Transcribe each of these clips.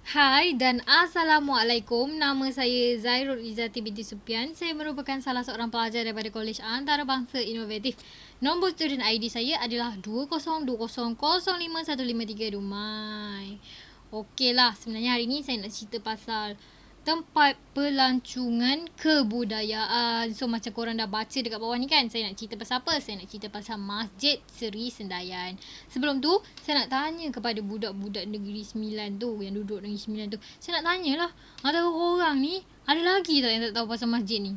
Hai dan Assalamualaikum. Nama saya Zairul Izzati binti Supian. Saya merupakan salah seorang pelajar daripada Kolej Antarabangsa Inovatif. Nombor student ID saya adalah 2020051553 Dumai. Okeylah, sebenarnya hari ni saya nak cerita pasal tempat pelancongan kebudayaan. So macam korang dah baca dekat bawah ni kan, saya nak cerita pasal apa? Saya nak cerita pasal Masjid Seri Sendayan. Sebelum tu, saya nak tanya kepada budak-budak Negeri Sembilan tu, yang duduk Negeri Sembilan tu. Saya nak tanyalah, antara korang ni, ada lagi tak yang tak tahu pasal masjid ni?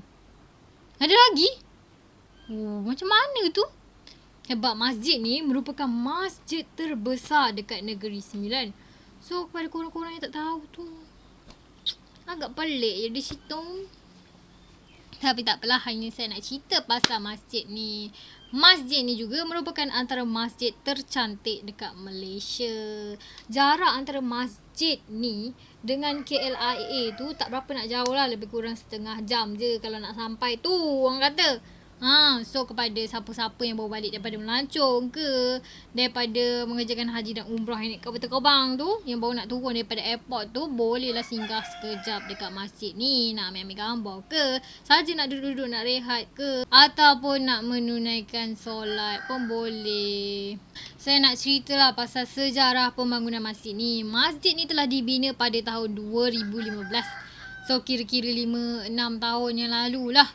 Ada lagi? Oh, macam mana tu? Sebab masjid ni merupakan masjid terbesar dekat Negeri Sembilan. So, kepada korang-korang yang tak tahu tu, agak pelik je di situ. Tapi tak apalah, hari ni saya nak cerita pasal masjid ni. Masjid ni juga merupakan antara masjid tercantik dekat Malaysia. Jarak antara masjid ni dengan KLIA tu tak berapa nak jauh lah. Lebih kurang setengah jam je kalau nak sampai tu, orang kata. So kepada siapa-siapa yang bawa balik daripada melancong ke, daripada mengerjakan haji dan umrah yang naik kapal terbang tu, yang baru nak turun daripada airport tu, bolehlah singgah sekejap dekat masjid ni. Nak ambil gambar ke, saja nak duduk-duduk nak rehat ke, ataupun nak menunaikan solat pun boleh. Saya nak ceritalah pasal sejarah pembangunan masjid ni. Masjid ni telah dibina pada tahun 2015. So kira-kira 5-6 tahun yang lalu lah.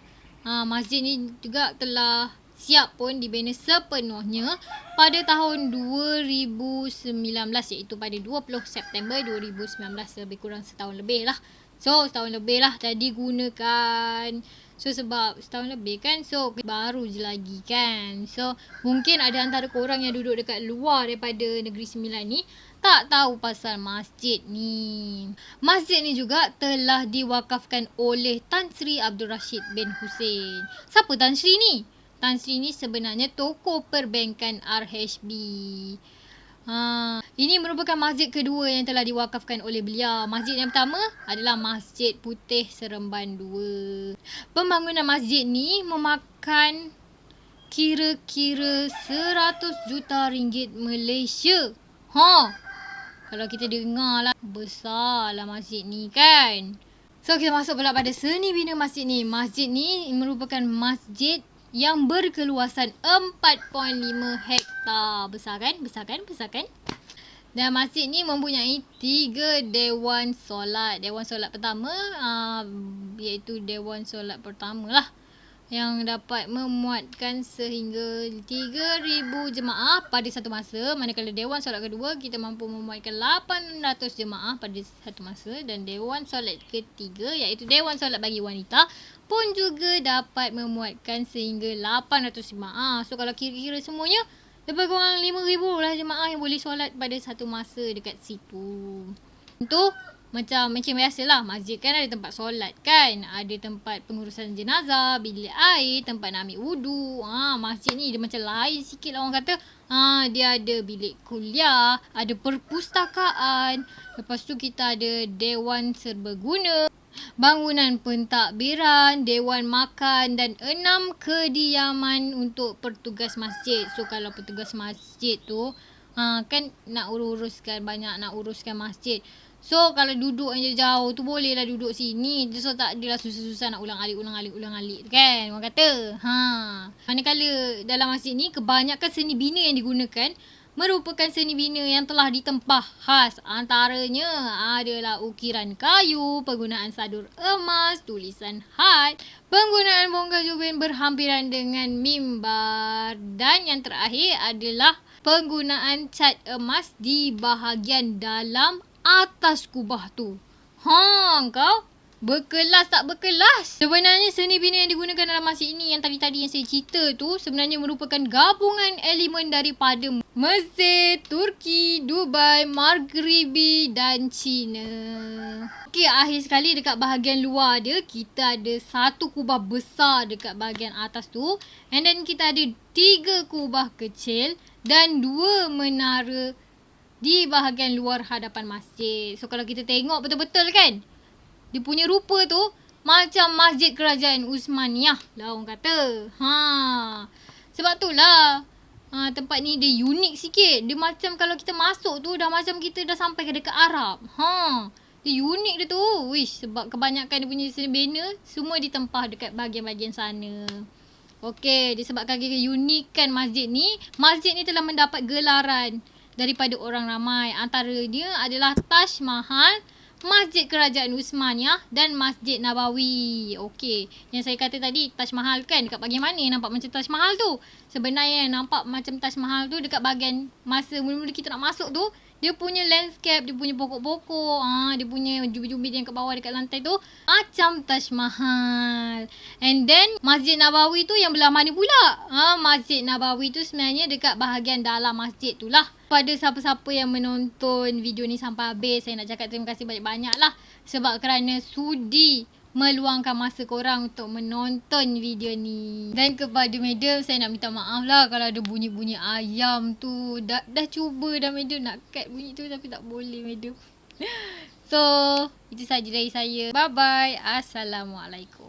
Masjid ni juga telah siap pun dibina sepenuhnya pada tahun 2019, iaitu pada 20 September 2019. Lebih kurang setahun lebih lah. So setahun lebih lah tadi gunakan. So sebab setahun lebih kan, so baru je lagi kan. So mungkin ada antara korang yang duduk dekat luar daripada Negeri Sembilan ni tak tahu pasal masjid ni. Masjid ni juga telah diwakafkan oleh Tan Sri Abdul Rashid bin Hussein. Siapa Tan Sri ni? Tan Sri ni sebenarnya tokoh perbankan RHB. Ini merupakan masjid kedua yang telah diwakafkan oleh beliau. Masjid yang pertama adalah Masjid Putih Seremban 2. Pembangunan masjid ni memakan kira-kira 100 juta ringgit Malaysia. Kalau kita dengar lah, besar lah masjid ni kan. So kita masuk pula pada seni bina masjid ni. Masjid ni merupakan masjid yang berkeluasan 4.5 hektar. Besar kan? Besar kan? Besar kan? Dan masjid ni mempunyai 3 dewan solat. Dewan solat pertama iaitu dewan solat pertama lah, yang dapat memuatkan sehingga 3,000 jemaah pada satu masa. Manakala dewan solat kedua kita mampu memuatkan 800 jemaah pada satu masa. Dan dewan solat ketiga iaitu dewan solat bagi wanita pun juga dapat memuatkan sehingga 800 jemaah. So kalau kira-kira semuanya, lebih kurang 5,000 lah jemaah yang boleh solat pada satu masa dekat situ. Itu macam biasalah, masjid kan ada tempat solat kan, ada tempat pengurusan jenazah, bilik air, tempat nak ambil wudu. Masjid ni dia macam lain sikit lah, orang kata. Dia ada bilik kuliah, ada perpustakaan, lepas tu kita ada dewan serbaguna, bangunan pentadbiran, dewan makan dan 6 kediaman untuk petugas masjid. So kalau petugas masjid tu kan nak uruskan masjid. So kalau duduk je jauh tu bolehlah duduk sini. So tak adalah susah-susah nak ulang alik kan, orang kata. Manakala dalam masjid ni kebanyakan seni bina yang digunakan merupakan seni bina yang telah ditempah khas. Antaranya adalah ukiran kayu, penggunaan sadur emas, tulisan had, penggunaan bongkar jubin berhampiran dengan mimbar, dan yang terakhir adalah penggunaan cat emas di bahagian dalam atas kubah tu. Kau berkelas tak berkelas? Sebenarnya seni bina yang digunakan dalam masjid ini yang tadi yang saya cerita tu sebenarnya merupakan gabungan elemen daripada Mesir, Turki, Dubai, Maghribi dan China. Okey, akhir sekali dekat bahagian luar dia, kita ada satu kubah besar dekat bahagian atas tu. And then kita ada 3 kubah kecil dan 2 menara di bahagian luar hadapan masjid. So kalau kita tengok betul-betul kan, dia punya rupa tu macam masjid kerajaan Uthmaniyah lah, orang kata. Sebab tu lah tempat ni dia unik sikit. Dia macam kalau kita masuk tu dah macam kita dah sampai ke dekat Arab. Dia unik dia tu. Wish, sebab kebanyakan dia punya banner semua ditempah dekat bahagian-bahagian sana. Okey, disebabkan keunikan masjid ni telah mendapat gelaran daripada orang ramai. Antara dia adalah Taj Mahal, Masjid Kerajaan Uthmaniyah dan Masjid Nabawi. Okey, yang saya kata tadi Taj Mahal kan, dekat bahagian mana nampak macam Taj Mahal tu? Sebenarnya nampak macam Taj Mahal tu dekat bahagian masa mula-mula kita nak masuk tu, dia punya landscape, dia punya pokok-pokok, dia punya jubit-jubit yang kat bawah dekat lantai tu macam Taj Mahal. And then Masjid Nabawi tu yang belah mana pula? Masjid Nabawi tu sebenarnya dekat bahagian dalam masjid tu lah. Pada siapa-siapa yang menonton video ni sampai habis, saya nak cakap terima kasih banyak-banyak lah sebab kerana sudi meluangkan masa korang untuk menonton video ni. Dan kepada Madam, saya nak minta maaf lah kalau ada bunyi-bunyi ayam tu. Dah cuba dah Madam nak cut bunyi tu tapi tak boleh Madam. So, itu saja dari saya. Bye-bye. Assalamualaikum.